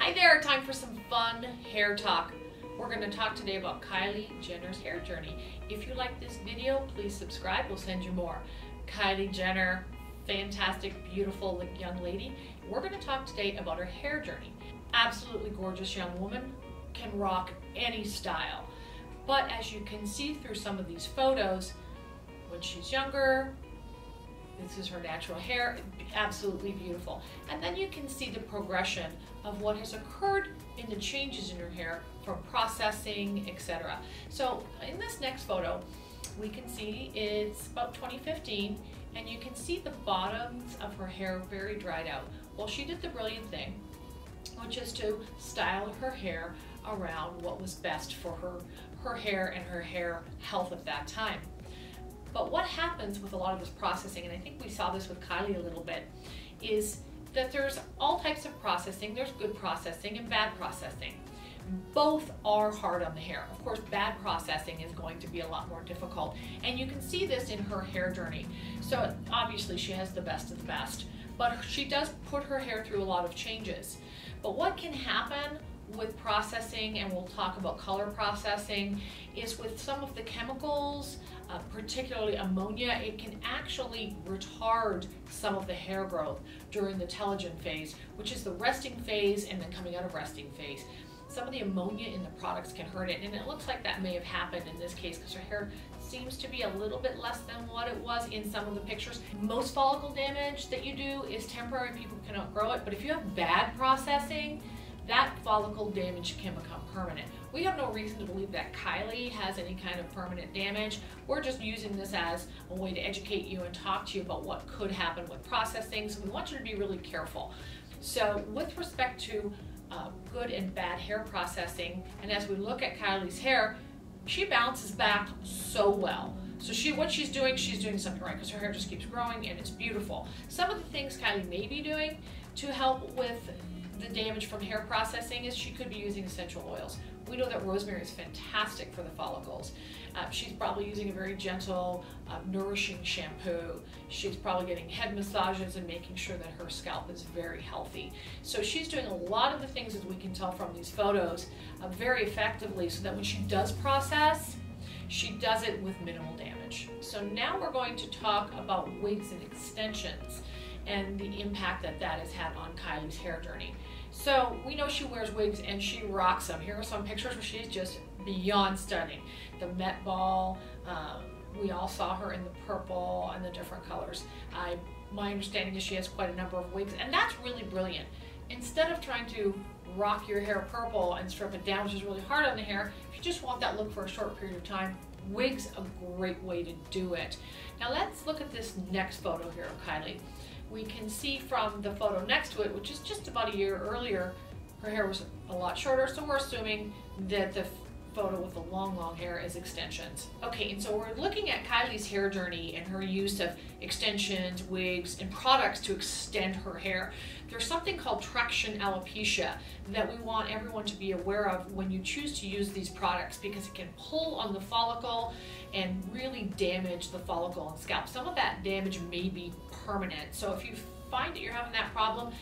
Hi there, time for some fun hair talk. We're going to talk today about Kylie Jenner's hair journey. If you like this video, please subscribe, we'll send you more. Kylie Jenner, fantastic, beautiful young lady. We're going to talk today about her hair journey. Absolutely gorgeous young woman, can rock any style. But as you can see through some of these photos, when she's younger, this is her natural hair, absolutely beautiful. And then you can see the progression of what has occurred in the changes in her hair from processing, etc. So in this next photo, we can see it's about 2015, and you can see the bottoms of her hair very dried out. Well, she did the brilliant thing, which is to style her hair around what was best for her hair and her hair health at that time. But what happens with a lot of this processing, and I think we saw this with Kylie a little bit, is that there's all types of processing. There's good processing and bad processing. Both are hard on the hair. Of course, bad processing is going to be a lot more difficult. And you can see this in her hair journey. So obviously she has the best of the best, but she does put her hair through a lot of changes. But what can happen with processing, and we'll talk about color processing, is with some of the chemicals, particularly ammonia, it can actually retard some of the hair growth during the telogen phase, which is the resting phase and then coming out of resting phase. Some of the ammonia in the products can hurt it, and it looks like that may have happened in this case because her hair seems to be a little bit less than what it was in some of the pictures. Most follicle damage that you do is temporary, people can outgrow it, but if you have bad processing, that follicle damage can become permanent. We have no reason to believe that Kylie has any kind of permanent damage. We're just using this as a way to educate you and talk to you about what could happen with processing, so we want you to be really careful. So with respect to good and bad hair processing, and as we look at Kylie's hair, she bounces back so well. So what she's doing something right, because her hair just keeps growing and it's beautiful. Some of the things Kylie may be doing to help with the damage from hair processing is she could be using essential oils. We know that rosemary is fantastic for the follicles. She's probably using a very gentle, nourishing shampoo. She's probably getting head massages and making sure that her scalp is very healthy. So she's doing a lot of the things, as we can tell from these photos, very effectively, so that when she does process, she does it with minimal damage. So now we're going to talk about wigs and extensions and the impact that that has had on Kylie's hair journey. So we know she wears wigs and she rocks them. Here are some pictures where she's just beyond stunning. The Met Ball, we all saw her in the purple and the different colors. My understanding is she has quite a number of wigs, and that's really brilliant. Instead of trying to rock your hair purple and strip it down, which is really hard on the hair, if you just want that look for a short period of time, wigs a great way to do it. Now let's look at this next photo here of Kylie. We can see from the photo next to it, which is just about a year earlier, her hair was a lot shorter, so we're assuming that the photo with the long hair is extensions. Okay, and so we're looking at Kylie's hair journey and her use of extensions, wigs, and products to extend her hair. There's something called traction alopecia that we want everyone to be aware of when you choose to use these products, because it can pull on the follicle and really damage the follicle and scalp. Some of that damage may be permanent. So if you find that you're having that problem,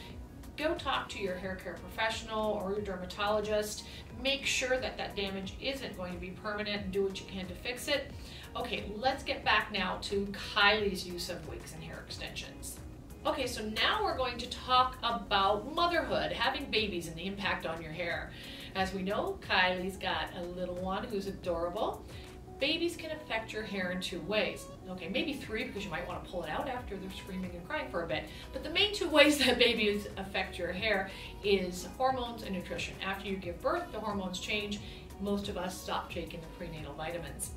go talk to your hair care professional or your dermatologist. Make sure that that damage isn't going to be permanent, and do what you can to fix it. Okay, let's get back now to Kylie's use of wigs and hair extensions. Okay, so now we're going to talk about motherhood, having babies and the impact on your hair. As we know, Kylie's got a little one who's adorable. Babies can affect your hair in two ways. Okay, maybe three, because you might want to pull it out after they're screaming and crying for a bit. But the main two ways that babies affect your hair is hormones and nutrition. After you give birth, the hormones change. Most of us stop taking the prenatal vitamins.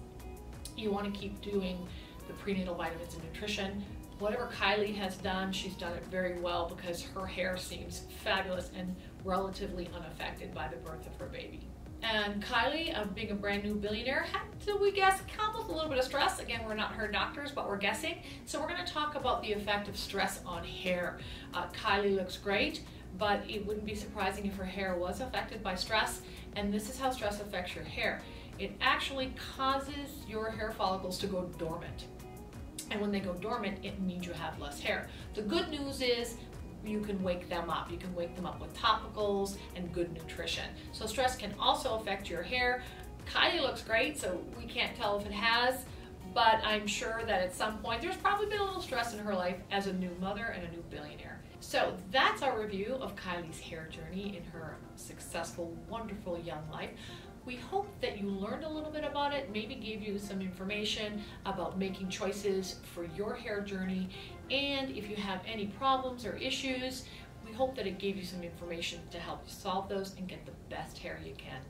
You want to keep doing the prenatal vitamins and nutrition. Whatever Kylie has done, she's done it very well, because her hair seems fabulous and relatively unaffected by the birth of her baby. And Kylie, being a brand new billionaire, had to, we guess, come with a little bit of stress. Again, we're not her doctors, but we're guessing. So we're going to talk about the effect of stress on hair. Kylie looks great, but it wouldn't be surprising if her hair was affected by stress. And this is how stress affects your hair. It actually causes your hair follicles to go dormant. And when they go dormant, it means you have less hair. The good news is you can wake them up. You can wake them up with topicals and good nutrition. So stress can also affect your hair. Kylie looks great, so we can't tell if it has, but I'm sure that at some point there's probably been a little stress in her life as a new mother and a new billionaire. So that's our review of Kylie's hair journey in her successful, wonderful young life. We hope that you learned a little bit about it, maybe gave you some information about making choices for your hair journey. And if you have any problems or issues, we hope that it gave you some information to help you solve those and get the best hair you can.